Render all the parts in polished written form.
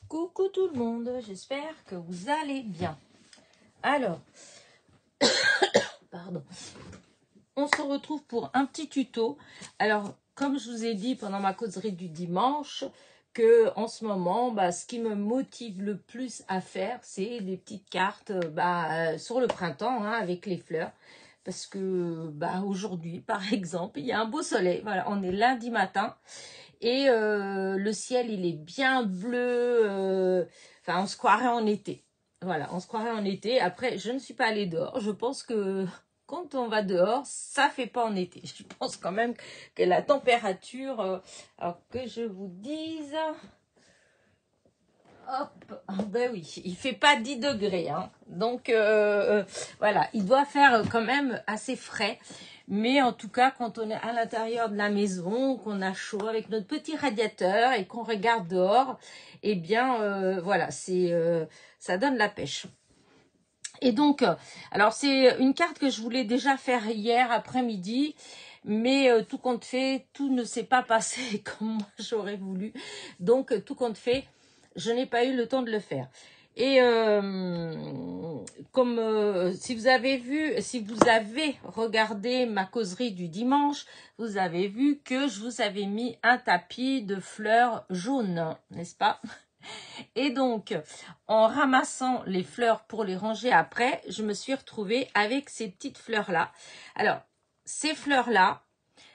Coucou tout le monde, j'espère que vous allez bien. Alors, pardon, on se retrouve pour un petit tuto. Alors, comme je vous ai dit pendant ma causerie du dimanche, que en ce moment, ce qui me motive le plus à faire, c'est des petites cartes sur le printemps avec les fleurs. Parce que aujourd'hui, par exemple, il y a un beau soleil. Voilà, on est lundi matin. Et le ciel, il est bien bleu. Enfin, on se croirait en été. Voilà, on se croirait en été. Après, je ne suis pas allée dehors. Je pense que quand on va dehors, ça fait pas en été. Je pense quand même que la température... alors que je vous dise... Hop, ben oui, il fait pas 10 degrés. Donc, voilà, il doit faire quand même assez frais. Mais en tout cas, quand on est à l'intérieur de la maison, qu'on a chaud avec notre petit radiateur et qu'on regarde dehors, eh bien, voilà, ça donne la pêche. Et donc, alors c'est une carte que je voulais déjà faire hier après-midi, mais tout compte fait, tout ne s'est pas passé comme moi j'aurais voulu. Donc, tout compte fait, je n'ai pas eu le temps de le faire. Et comme si vous avez regardé ma causerie du dimanche, vous avez vu que je vous avais mis un tapis de fleurs jaunes, n'est-ce pas? Et donc, en ramassant les fleurs pour les ranger après, je me suis retrouvée avec ces petites fleurs-là. Alors, ces fleurs-là,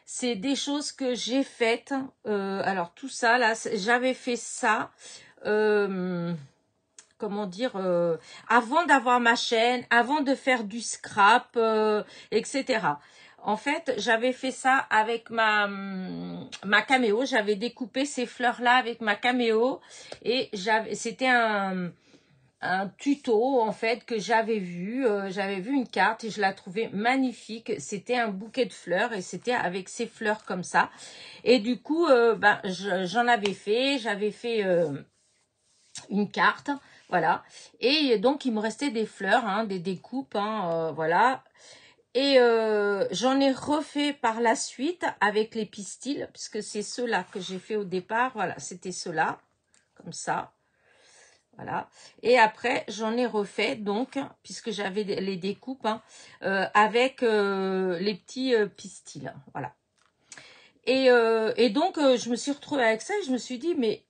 c'est des choses que j'ai faites. Alors, tout ça, là, j'avais fait ça... comment dire, avant d'avoir ma chaîne, avant de faire du scrap, etc. En fait, j'avais fait ça avec ma caméo. J'avais découpé ces fleurs-là avec ma caméo et c'était un tuto en fait que j'avais vu. J'avais vu une carte et je la trouvais magnifique. C'était un bouquet de fleurs et c'était avec ces fleurs comme ça. Et du coup, j'en avais fait. J'avais fait une carte, voilà. Et donc, il me restait des fleurs, des découpes, voilà. Et j'en ai refait par la suite avec les pistils, puisque c'est ceux-là que j'ai fait au départ. Voilà, c'était ceux-là, comme ça. Voilà. Et après, j'en ai refait, donc, puisque j'avais les découpes, avec les petits pistils. Voilà. Et donc, je me suis retrouvée avec ça et je me suis dit, mais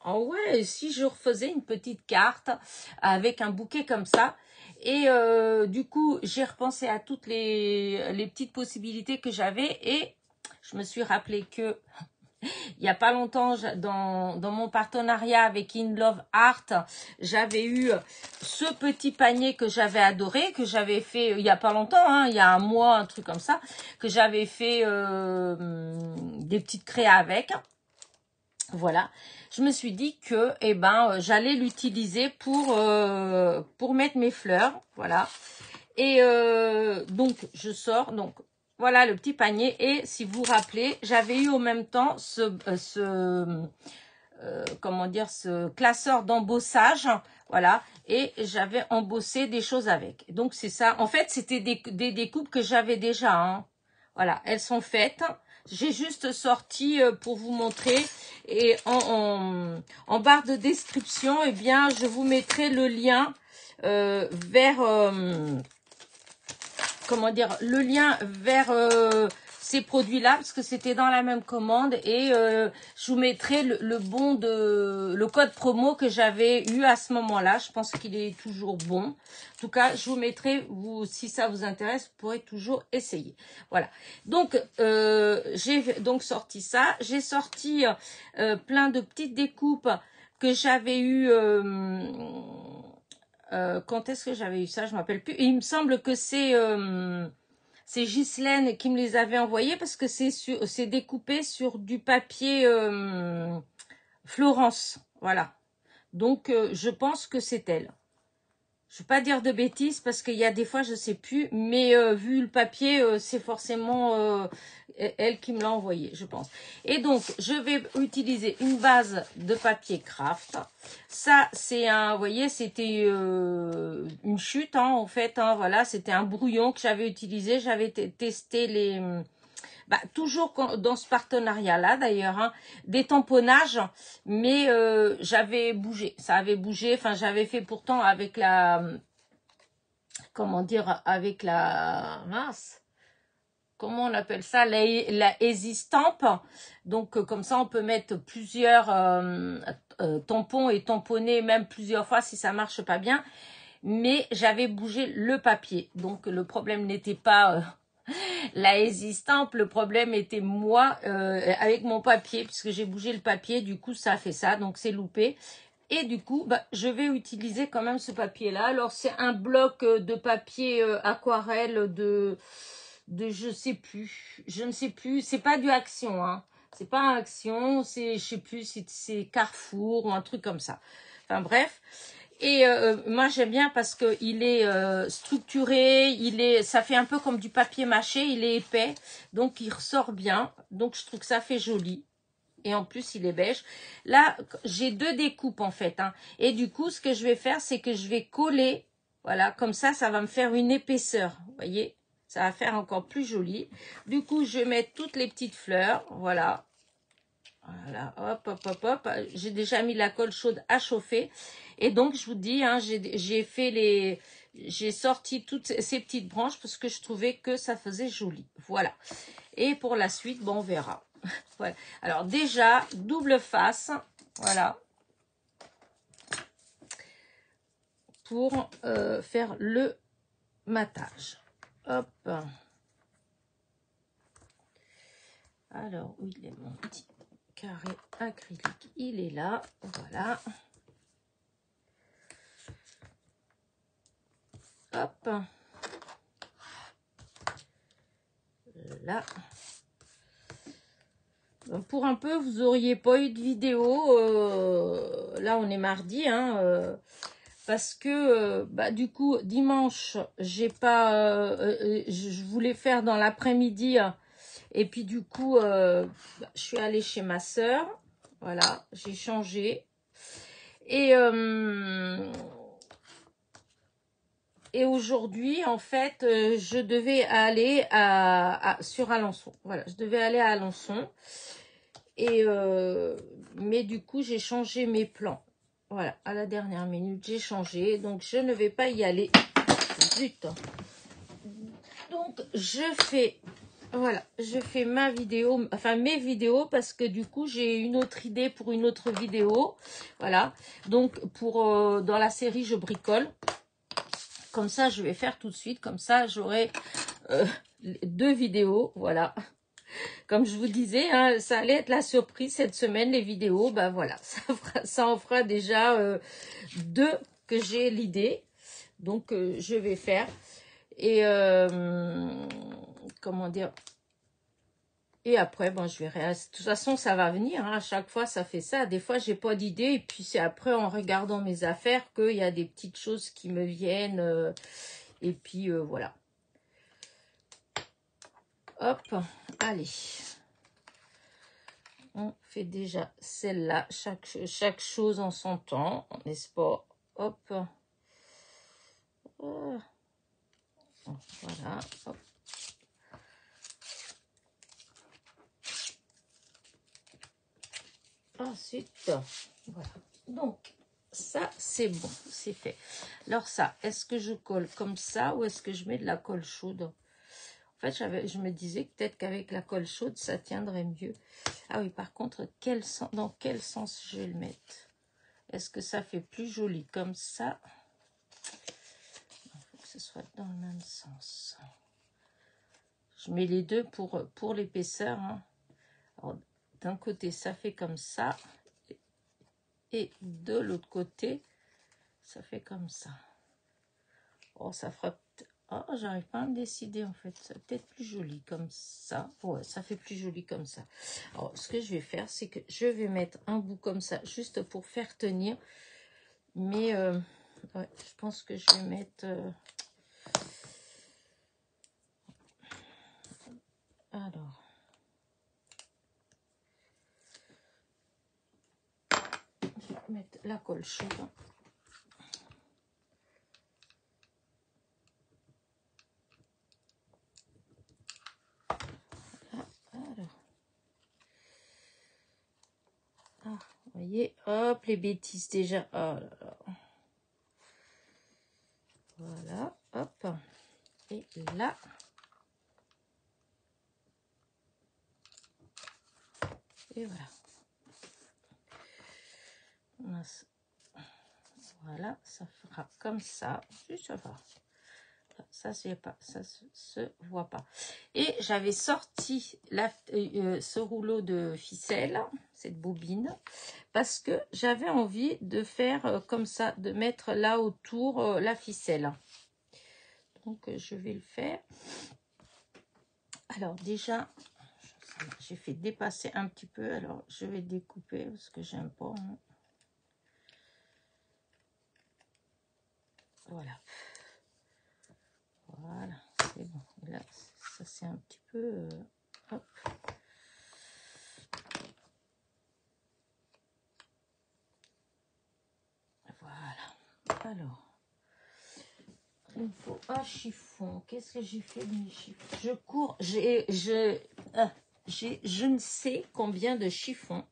oh ouais, si je refaisais une petite carte avec un bouquet comme ça. Et du coup, j'ai repensé à toutes les petites possibilités que j'avais et je me suis rappelé que il n'y a pas longtemps, dans mon partenariat avec In Love Art, j'avais eu ce petit panier que j'avais adoré, que j'avais fait il n'y a pas longtemps, il y a un mois, un truc comme ça, que j'avais fait des petites créas avec. Voilà, je me suis dit que j'allais l'utiliser pour mettre mes fleurs, voilà. Et donc je sors, donc voilà le petit panier. Et si vous vous rappelez, j'avais eu en même temps ce classeur d'embossage, voilà. Et j'avais embossé des choses avec. Donc c'est ça. En fait, c'était des découpes que j'avais déjà. Voilà, elles sont faites. J'ai juste sorti pour vous montrer. Et en barre de description, eh bien, je vous mettrai le lien vers... le lien vers ces produits-là, parce que c'était dans la même commande. Et je vous mettrai le code promo que j'avais eu à ce moment-là. Je pense qu'il est toujours bon. En tout cas, je vous mettrai, si ça vous intéresse, vous pourrez toujours essayer. Voilà. Donc, j'ai donc sorti ça. J'ai sorti plein de petites découpes que j'avais eues... quand est-ce que j'avais eu ça? Je ne me rappelle plus. Et il me semble que c'est Ghislaine qui me les avait envoyés parce que c'est découpé sur du papier Florence. Voilà. Donc, je pense que c'est elle. Je ne vais pas dire de bêtises parce qu'il y a des fois, je ne sais plus. Mais vu le papier, c'est forcément elle qui me l'a envoyé, je pense. Et donc, je vais utiliser une base de papier craft. Ça, c'est vous voyez, c'était une chute, en fait. Voilà, c'était un brouillon que j'avais utilisé. J'avais testé bah, toujours dans ce partenariat-là d'ailleurs, hein, des tamponnages, mais j'avais bougé, ça avait bougé, enfin j'avais fait pourtant avec la, comment dire, avec la, mince, comment on appelle ça, la Easy Stamp. Donc comme ça on peut mettre plusieurs tampons et tamponner même plusieurs fois si ça marche pas bien. Mais j'avais bougé le papier, donc le problème n'était pas la Easy Stamp, le problème était moi avec mon papier, puisque j'ai bougé le papier, du coup ça a fait ça, donc c'est loupé. Et du coup, bah, je vais utiliser quand même ce papier-là. Alors, c'est un bloc de papier aquarelle de je ne sais plus. C'est pas du Action, hein. C'est pas un Action, c'est, je sais plus, c'est Carrefour ou un truc comme ça. Enfin bref. Et moi j'aime bien parce que il est structuré, ça fait un peu comme du papier mâché, il est épais, donc il ressort bien. Donc je trouve que ça fait joli. Et en plus, il est beige. Là, j'ai 2 découpes en fait, hein. Et du coup, ce que je vais faire, c'est que je vais coller. Voilà, comme ça va me faire une épaisseur. Vous voyez, ça va faire encore plus joli. Du coup, je vais mettre toutes les petites fleurs. Voilà. Voilà, hop, hop, hop, hop. J'ai déjà mis la colle chaude à chauffer. Et donc, je vous dis, hein, j'ai sorti toutes ces petites branches parce que je trouvais que ça faisait joli. Voilà. Et pour la suite, bon, on verra. Voilà. Alors déjà, double face, voilà, pour faire le matage. Hop. Alors, où il est mon petit carré acrylique? Il est là, voilà. Hop. Là. Donc, pour un peu, vous auriez pas eu de vidéo. Là, on est mardi, hein. Parce que bah, du coup dimanche j'ai pas je voulais faire dans l'après-midi et puis du coup je suis allée chez ma sœur, voilà, j'ai changé et aujourd'hui en fait je devais aller sur Alençon, voilà, je devais aller à Alençon et mais du coup j'ai changé mes plans. Voilà, à la dernière minute, j'ai changé. Donc, je ne vais pas y aller. Zut. Donc, voilà, je fais ma vidéo, enfin mes vidéos, parce que du coup, j'ai une autre idée pour une autre vidéo. Voilà. Donc, dans la série, je bricole. Comme ça, je vais faire tout de suite. Comme ça, j'aurai 2 vidéos. Voilà. Comme je vous disais, hein, ça allait être la surprise cette semaine, les vidéos. Ben voilà, ça en fera déjà 2 que j'ai l'idée. Donc, je vais faire. Et comment dire? Et après, bon, je verrai. De toute façon, ça va venir. Hein, à chaque fois, ça fait ça. Des fois, j'ai pas d'idée. Et puis, c'est après, en regardant mes affaires, qu'il y a des petites choses qui me viennent. Et puis, voilà. Hop, allez. On fait déjà celle-là, chaque chose en son temps, n'est-ce pas? Hop. Voilà. Hop. Ensuite, voilà. Donc, ça, c'est bon, c'est fait. Alors ça, est-ce que je colle comme ça ou est-ce que je mets de la colle chaude? En fait, je me disais peut-être qu'avec la colle chaude, ça tiendrait mieux. Ah oui, par contre, dans quel sens je vais le mettre? Est-ce que ça fait plus joli comme ça? Il faut que ce soit dans le même sens. Je mets les deux pour l'épaisseur. Hein. D'un côté, ça fait comme ça. Et de l'autre côté, ça fait comme ça. Oh, ça fera... Oh, j'arrive pas à me décider en fait. Ça peut-être plus joli comme ça. Ouais, ça fait plus joli comme ça. Alors, ce que je vais faire, c'est que je vais mettre un bout comme ça, juste pour faire tenir. Mais, ouais, je pense que je vais mettre... Alors... Je vais mettre la colle chaude. Hop, les bêtises déjà. Oh là là. Voilà, hop. Et là. Et voilà. Voilà, ça fera comme ça. Si, ça va. Ça, c'est pas, ça se voit pas. Et j'avais sorti ce rouleau de ficelle, cette bobine, parce que j'avais envie de faire comme ça, de mettre là autour la ficelle. Donc, je vais le faire. Alors, déjà, j'ai fait dépasser un petit peu. Alors, je vais découper parce que j'aime pas. Hein. Voilà. Voilà, c'est bon. Et là, ça c'est un petit peu... hop. Voilà. Alors, il me faut un chiffon. Qu'est-ce que j'ai fait de mes chiffons? Je cours, je ne sais combien de chiffons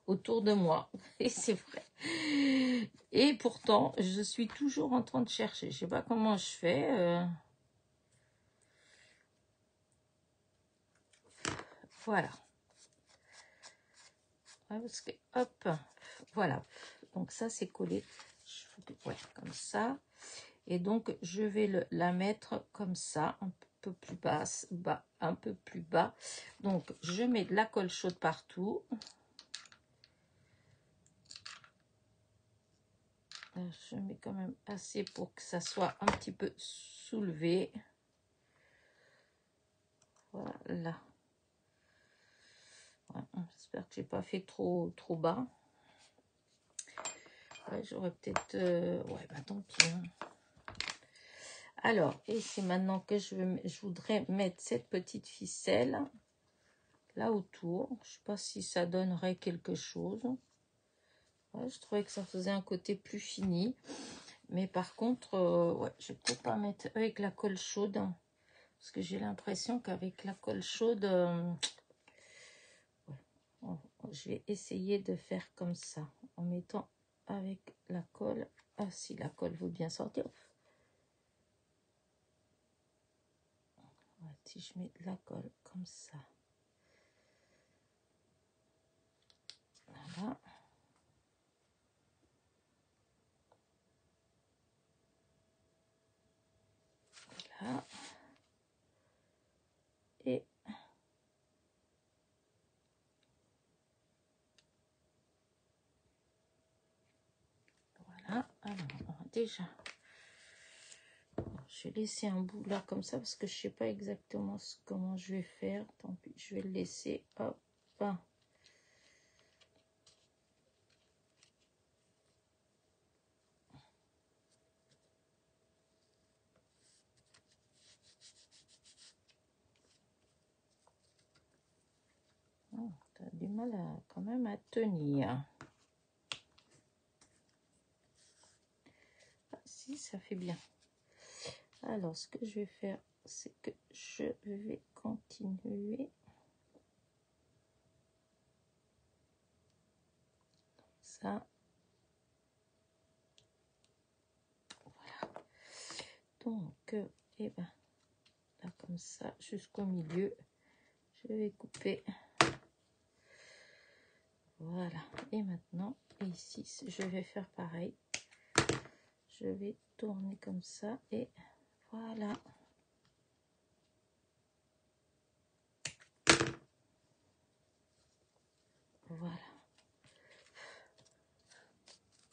autour de moi. Et c'est vrai. Et pourtant, je suis toujours en train de chercher. Je sais pas comment je fais. Voilà. Ouais, parce que, hop, voilà. Donc ça, c'est collé. Ouais, comme ça. Et donc, je vais la mettre comme ça, un peu plus basse, un peu plus bas. Donc, je mets de la colle chaude partout. Je mets quand même assez pour que ça soit un petit peu soulevé. Voilà. Ouais, j'espère que j'ai pas fait trop bas. Ouais, j'aurais peut-être... ouais, bah tant pis. Hein. Alors, et c'est maintenant que je voudrais mettre cette petite ficelle là autour. Je sais pas si ça donnerait quelque chose. Ouais, je trouvais que ça faisait un côté plus fini. Mais par contre, ouais, je vais peut-être pas mettre avec la colle chaude. Parce que j'ai l'impression qu'avec la colle chaude, ouais, je vais essayer de faire comme ça. En mettant avec la colle. Ah si, la colle veut bien sortir. Ouais, si je mets de la colle comme ça. Voilà. Voilà. Et voilà. Alors, déjà, je vais laisser un bout là comme ça parce que je sais pas exactement comment je vais faire. Tant pis, je vais le laisser. Hop. Oh, t'as du mal quand même à tenir. Ah, si, ça fait bien. Alors, ce que je vais faire, c'est que je vais continuer. Ça. Voilà. Donc, et ben, là, comme ça, jusqu'au milieu, je vais couper. Voilà. Et maintenant, ici, je vais faire pareil. Je vais tourner comme ça et voilà. Voilà.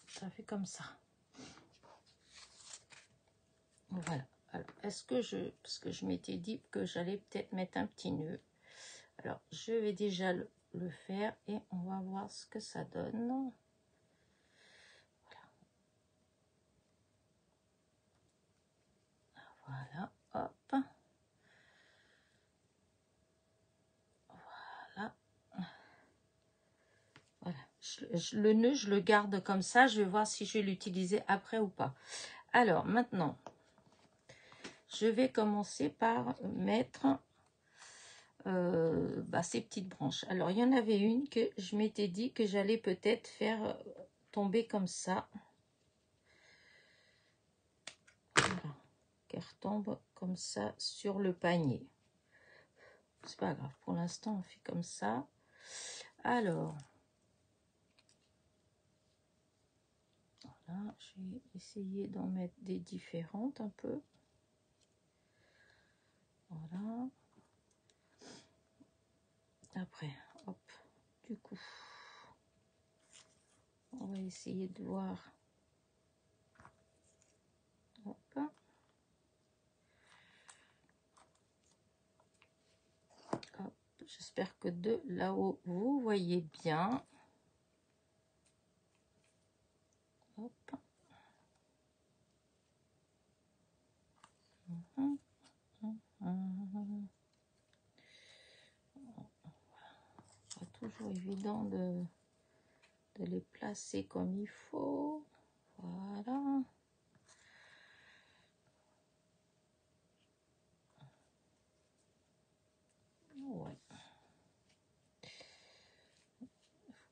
Ça fait comme ça. Voilà. Alors, est-ce que parce que je m'étais dit que j'allais peut-être mettre un petit nœud. Alors, je vais déjà le faire et on va voir ce que ça donne. Voilà, hop. Voilà. Voilà. Le nœud, je le garde comme ça. Je vais voir si je vais l'utiliser après ou pas. Alors, maintenant, je vais commencer par mettre ces petites branches. Alors, il y en avait une que je m'étais dit que j'allais peut-être faire tomber comme ça. Voilà. Qu'elle retombe comme ça sur le panier. C'est pas grave, pour l'instant, on fait comme ça. Alors, voilà, je vais essayer d'en mettre des différentes un peu. Voilà. Après, hop, du coup, on va essayer de voir. Hop. Hop. J'espère que de là-haut, vous voyez bien. Hop. Pas toujours évident de les placer comme il faut. Voilà. Ouais. Il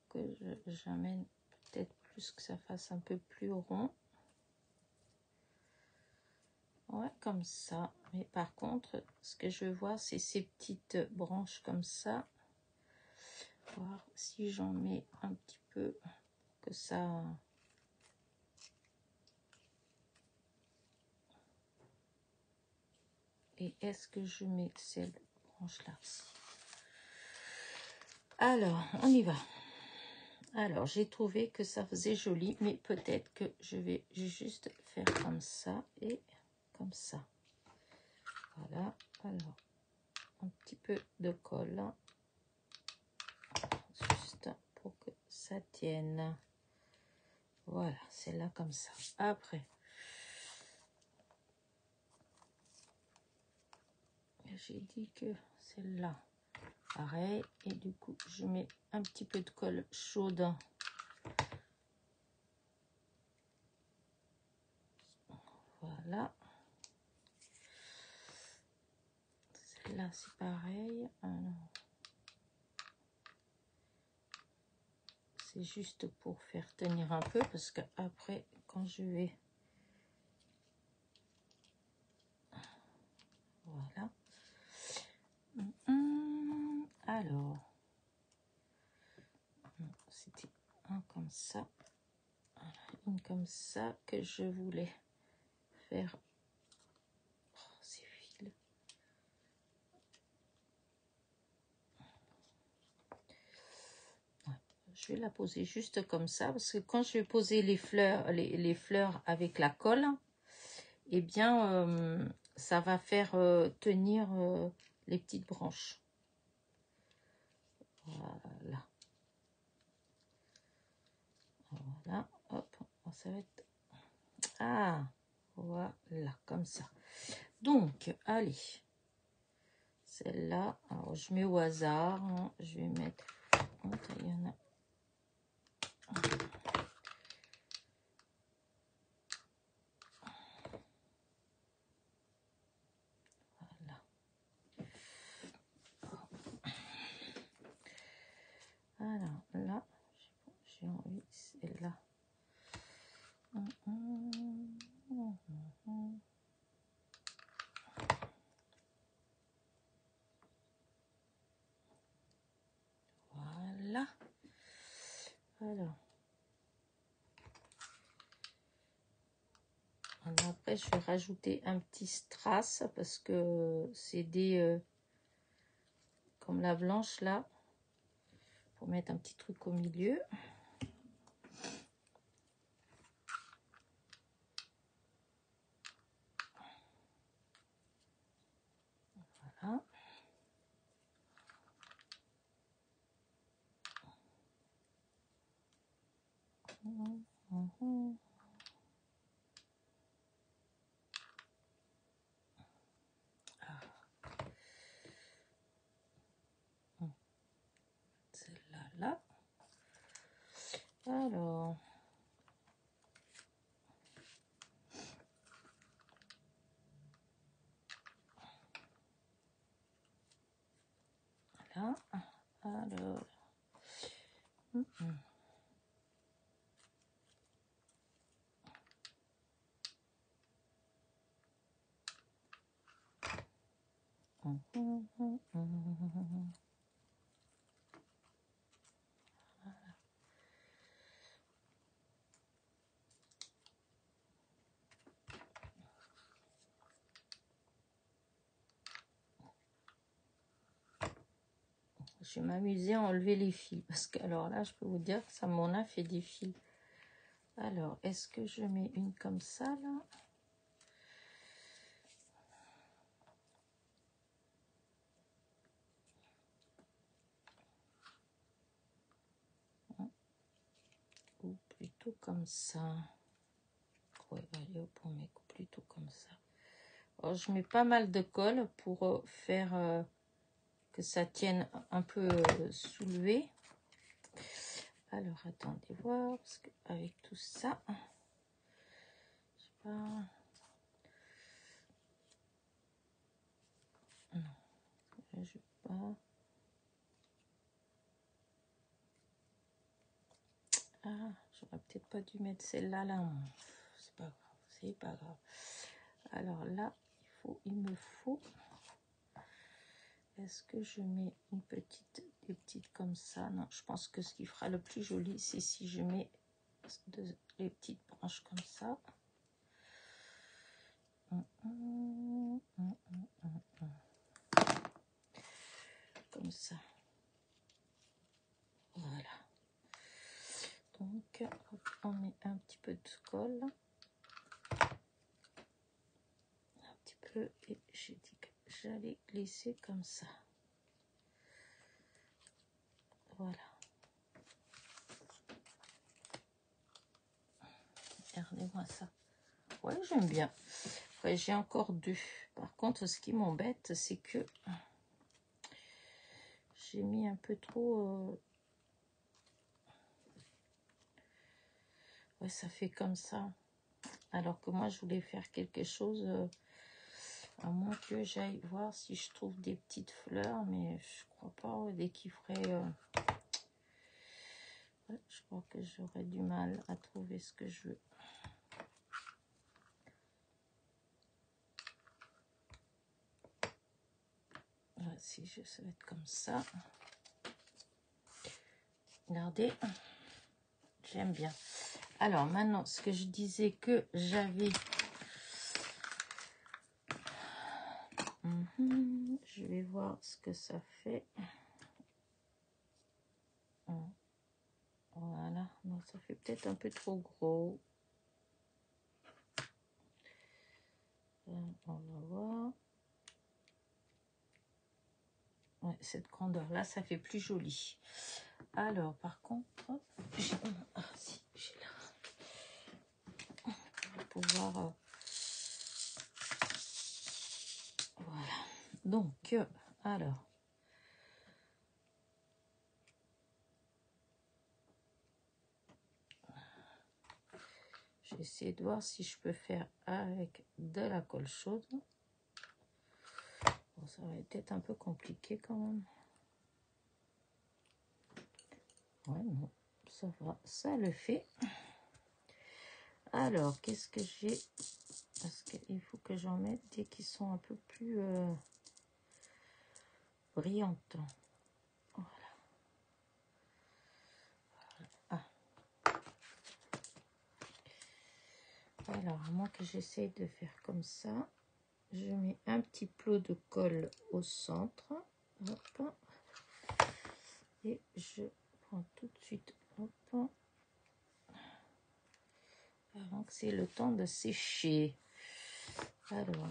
faut que j'amène peut-être plus que ça fasse un peu plus rond. Ouais, comme ça. Mais par contre, ce que je vois, c'est ces petites branches comme ça. Voir si j'en mets un petit peu, que ça... Et est-ce que je mets cette branche-là aussi? Alors, on y va. Alors, j'ai trouvé que ça faisait joli, mais peut-être que je vais juste faire comme ça et comme ça. Voilà. Alors, un petit peu de colle. Juste pour que ça tienne. Voilà, c'est là comme ça. Après, j'ai dit que celle-là, pareil. Et du coup, je mets un petit peu de colle chaude. Voilà. Celle-là, c'est pareil. C'est juste pour faire tenir un peu, parce que après, quand je vais... Voilà. Alors, c'était un comme ça, une comme ça que je voulais faire. Oh, ces fils. Ouais, je vais la poser juste comme ça, parce que quand je vais poser les fleurs, les fleurs avec la colle, eh bien, ça va faire tenir les petites branches. Voilà. Voilà, hop, ça va être... Ah, voilà, comme ça. Donc, allez. Celle-là, alors je mets au hasard, hein, je vais mettre... Il y en a... Voilà. Alors, là, j'ai envie, celle-là. Voilà. Alors, après, je vais rajouter un petit strass parce que c'est des... comme la blanche, là. Pour mettre un petit truc au milieu. Voilà. Celle-là, là. Alors... Je vais m'amuser à enlever les fils parce que alors là, je peux vous dire que ça m'en a fait des fils. Alors, est-ce que je mets une comme ça là? Ou plutôt comme ça? Ouais, allez hop, on met plutôt comme ça. Alors, je mets pas mal de colle pour faire que ça tienne un peu soulevé. Alors, attendez voir, parce qu'avec tout ça, je sais pas... Non, là, je vais pas... Ah, j'aurais peut-être pas dû mettre celle-là, là. C'est pas grave, c'est pas grave. Alors là, il me faut... Est-ce que je mets une petite, des petites comme ça? Non, je pense que ce qui fera le plus joli, c'est si je mets les petites branches comme ça. Comme ça. Voilà. Donc, on met un petit peu de colle. Un petit peu. Et j'ai dit que j'allais glisser comme ça. Voilà. Regardez-moi ça. Ouais, j'aime bien. Après, j'ai encore deux. Par contre, ce qui m'embête, c'est que j'ai mis un peu trop... Ouais, ça fait comme ça. Alors que moi, je voulais faire quelque chose... à moins que j'aille voir si je trouve des petites fleurs. Mais je crois pas. Dès qu'il ferait... Ouais, je crois que j'aurais du mal à trouver ce que je veux. Si ça va être comme ça. Regardez, j'aime bien. Alors maintenant, ce que je disais que j'avais... Je vais voir ce que ça fait. Voilà, non, ça fait peut-être un peu trop gros. On va voir. Ouais, cette grandeur-là, ça fait plus joli. Alors, par contre, j'ai là. On va pouvoir... voilà. Donc, alors... J'essaie de voir si je peux faire avec de la colle chaude. Bon, ça va être peut-être un peu compliqué quand même. Ouais, non, ça va, ça le fait. Alors, qu'est-ce que j'ai? Parce qu'il faut que j'en mette dès qu'ils sont un peu plus brillantes. Voilà. Ah. Alors, à moins que j'essaye de faire comme ça, je mets un petit plot de colle au centre. Hop. Et je prends tout de suite. Hop. Avant que c'est le temps de sécher. Alors...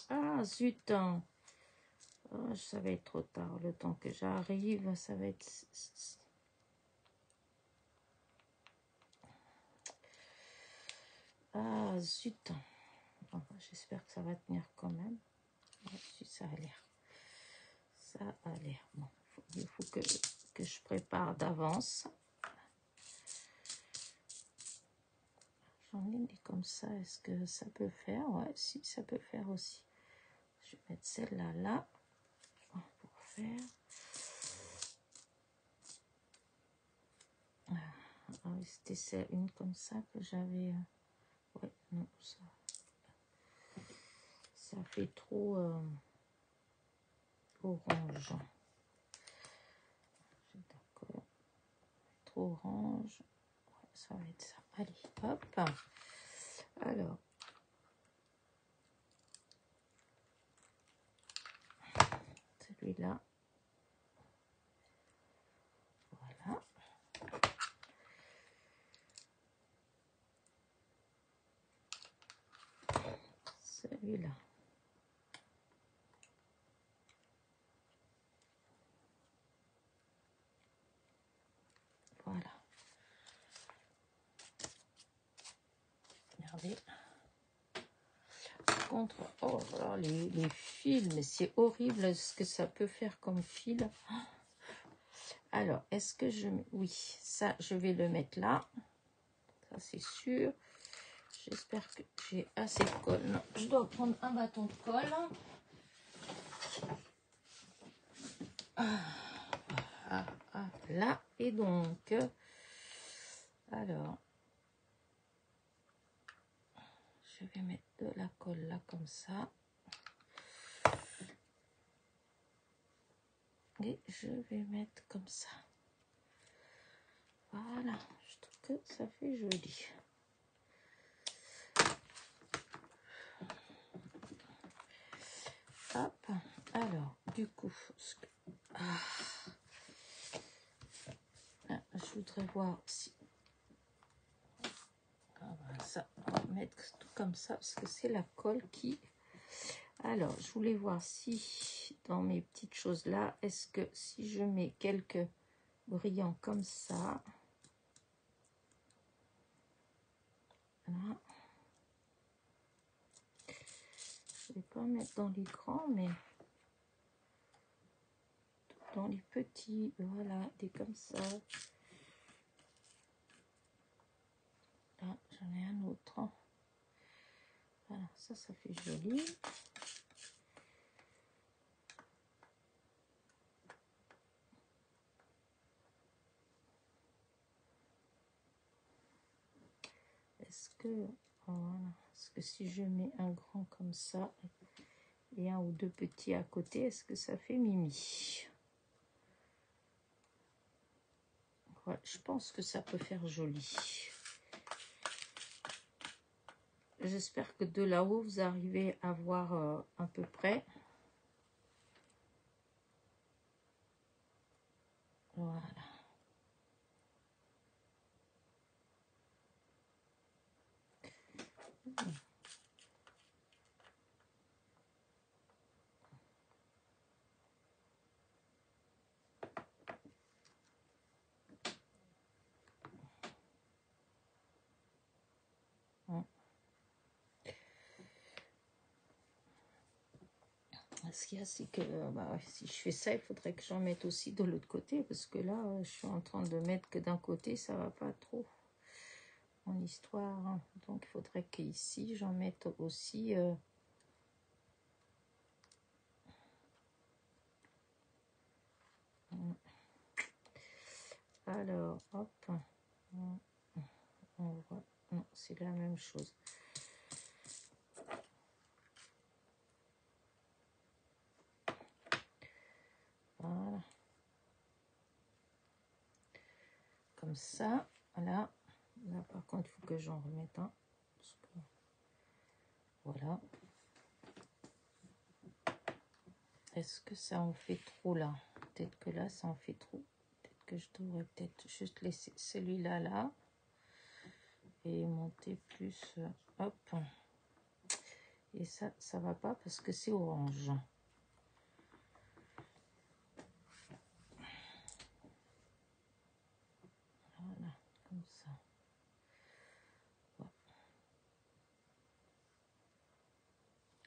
Ah, zut! Oh, ça va être trop tard. Le temps que j'arrive, ça va être... Ah, zut! Bon, j'espère que ça va tenir quand même. Ouais, si ça a l'air. Ça a l'air. Bon, il faut que je prépare d'avance. J'en j'en ai des comme ça. Est-ce que ça peut faire? Ouais, si, ça peut faire aussi. Je vais mettre celle-là là pour faire. Ah oui, c'était une comme ça que j'avais. Ouais, non, ça fait trop orange. D'accord. Trop orange. Ouais, ça va être ça. Allez, hop. Alors. Celui-là. Voilà. Celui-là. Voilà. Regardez. Par contre, oh, alors les fils, mais c'est horrible ce que ça peut faire comme fil. Alors, est-ce que je... Oui, ça, je vais le mettre là. Ça, c'est sûr. J'espère que j'ai assez de colle. Non, je dois prendre un bâton de colle. Là. Et donc, alors, je vais mettre de la colle là, comme ça. Et je vais mettre comme ça. Voilà, je trouve que ça fait joli. Hop, alors, du coup, je voudrais voir si... ça, on va mettre tout comme ça, parce que c'est la colle qui... Alors, je voulais voir si, dans mes petites choses là, est-ce que si je mets quelques brillants comme ça... Voilà. Je vais pas mettre dans les grands, mais dans les petits, voilà, des comme ça. Là, j'en ai un autre. Voilà, ça fait joli. Est-ce que, voilà, est-ce que si je mets un grand comme ça et un ou deux petits à côté, est-ce que ça fait mimi? Ouais, je pense que ça peut faire joli. J'espère que de là-haut, vous arrivez à voir à peu près. Voilà. Ce qu'il y a, c'est que si je fais ça, il faudrait que j'en mette aussi de l'autre côté, parce que là, je suis en train de mettre que d'un côté, ça va pas trop en histoire. Hein. Donc, il faudrait qu'ici, j'en mette aussi... Alors, hop, on voit, non, c'est la même chose. Voilà. Comme ça, voilà. Là, par contre, il faut que j'en remette un. Voilà. Est-ce que ça en fait trop là? Peut-être que là, ça en fait trop. Peut-être que je devrais peut-être juste laisser celui-là là. Et monter plus. Hop. Et ça va pas parce que c'est orange. Voilà, comme ça. Voilà.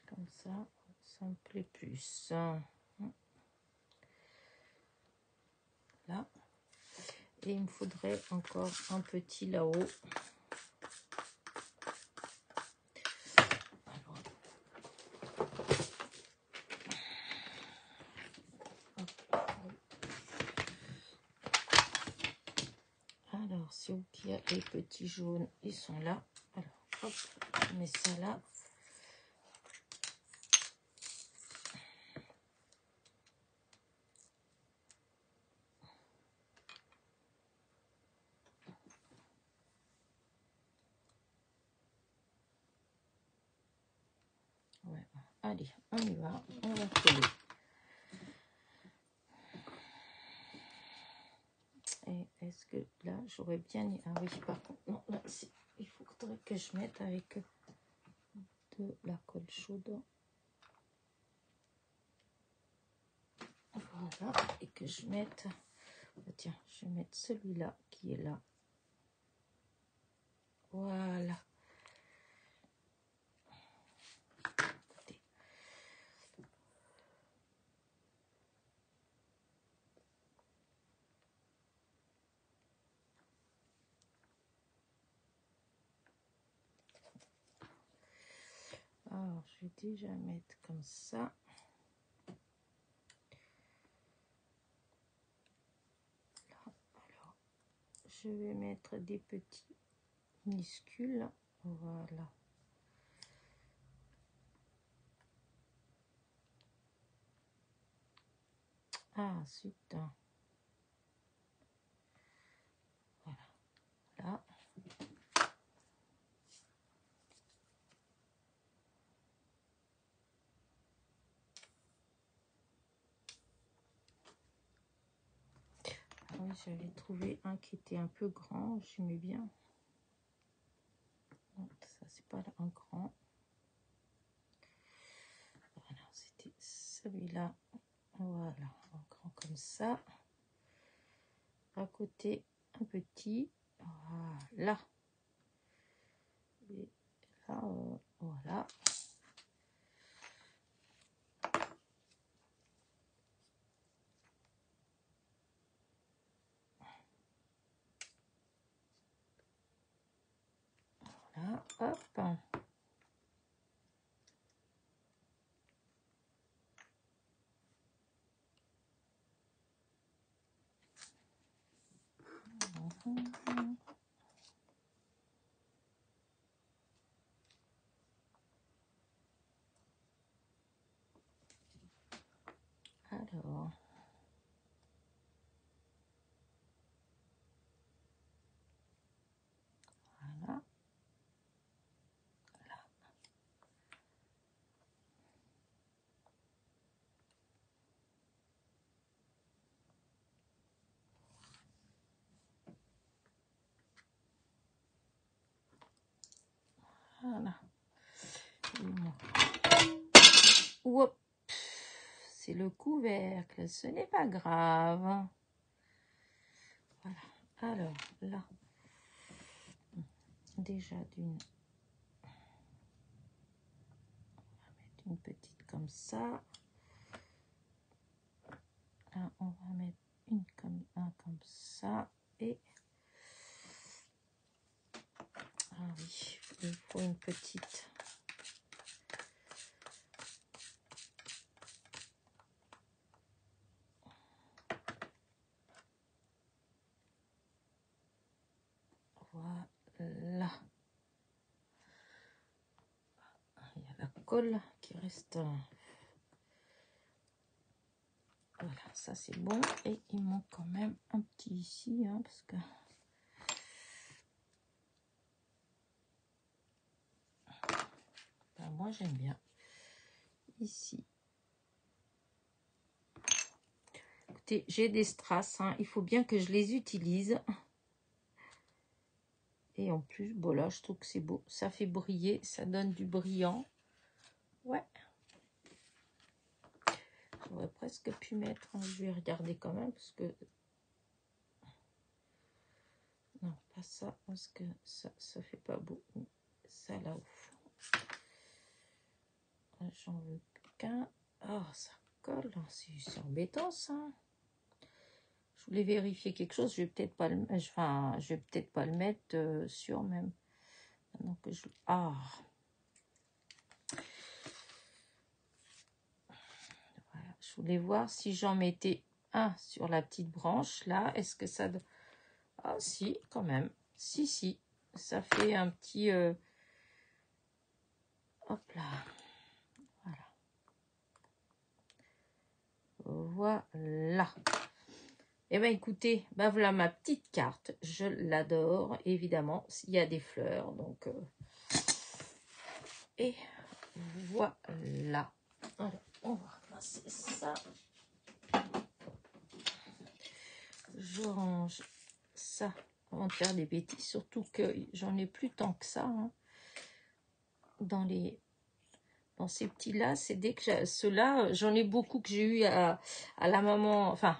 Comme ça me plaît plus. Là. Et il me faudrait encore un petit là-haut. où il y a les petits jaunes, ils sont là. Alors, hop, je mets ça là. Ouais. Allez, on y va, on va coller. Et est-ce que là, j'aurais bien... Ah oui, par contre, non, là, il faudrait que je mette avec de la colle chaude. Voilà, et que je mette... Tiens, je vais mettre celui-là qui est là. Voilà. Alors, je vais déjà mettre comme ça. Là, alors, je vais mettre des petits minuscules. Voilà. Ah, super. Voilà. Là. Ah oui, j'avais trouvé un qui était un peu grand. J'aimais bien. Non, ça, c'est pas un grand. Voilà, c'était celui-là. Voilà, un grand comme ça. À côté, un petit. Voilà. Et là, voilà. Voilà, hop. Alors, voilà. Voilà. Oups, c'est le couvercle, ce n'est pas grave. Voilà. Alors, là, déjà d'une... On va mettre une petite comme ça. Là, on va mettre un comme ça. Et... Ah oui, il faut une petite... Voilà. Il y a la colle qui reste. Voilà, ça c'est bon. Et il manque quand même un petit ici, hein, parce que... Ben, moi j'aime bien. Ici. Écoutez, j'ai des strass, hein, il faut bien que je les utilise. Et en plus, bon là, je trouve que c'est beau. Ça fait briller, ça donne du brillant. Ouais. J'aurais presque pu mettre, hein, je vais regarder quand même, parce que... Non, pas ça, parce que ça fait pas beau. Ça là au fond. J'en veux qu'un. Oh, ça colle, c'est embêtant ça. Je voulais vérifier quelque chose, je vais peut-être pas le, enfin, je vais peut-être pas le mettre sur même. Maintenant que je... Ah. Voilà. Je voulais voir si j'en mettais un sur la petite branche là. Est-ce que ça... Ah si, quand même. Si, ça fait un petit... hop là. Voilà. Eh bien, écoutez, ben voilà ma petite carte. Je l'adore, évidemment. Il y a des fleurs, donc... Et voilà. Alors, on va passer ça. Je range ça avant de faire des bêtises. Surtout que j'en ai plus tant que ça. Hein. Dans ces petits-là, c'est dès que ceux-là, j'en ai beaucoup que j'ai eu à la maman. Enfin,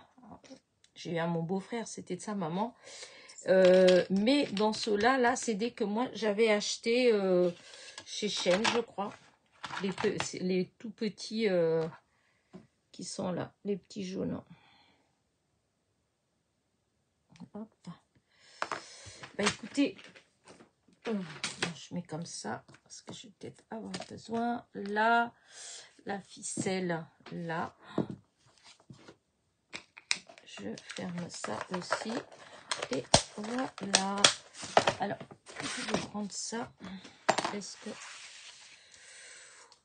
j'ai eu à mon beau-frère, c'était de sa maman. Mais dans ceux-là, là, c'est dès que moi, j'avais acheté chez Shein, je crois. Les tout petits qui sont là, les petits jaunes. Hop. Bah écoutez, je mets comme ça, parce que je vais peut-être avoir besoin. Là, la ficelle, là. Je ferme ça aussi. Et voilà. Alors, je vais prendre ça. Est-ce que...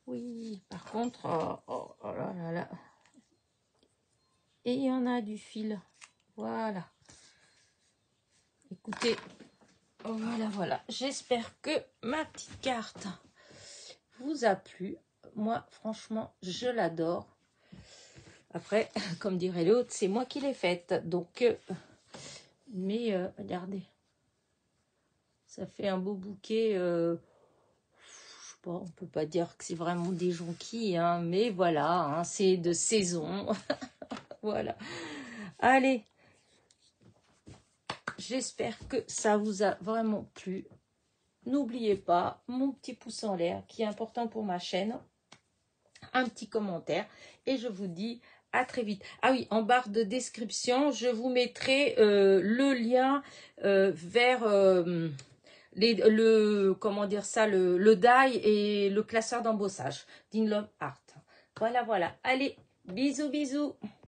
Oui, par contre, oh là là là. Et il y en a du fil. Voilà. Écoutez, voilà. J'espère que ma petite carte vous a plu. Moi, franchement, je l'adore. Après, comme dirait l'autre, c'est moi qui l'ai faite. Donc, mais regardez. Ça fait un beau bouquet. Je sais pas, on peut pas dire que c'est vraiment des jonquilles, hein, mais voilà, hein, c'est de saison. Voilà. Allez. J'espère que ça vous a vraiment plu. N'oubliez pas mon petit pouce en l'air qui est important pour ma chaîne. Un petit commentaire. Et je vous dis à très vite. Ah oui, en barre de description, je vous mettrai le lien vers comment dire ça, le die et le classeur d'embossage d'Inlove Art. Voilà. Allez, bisous.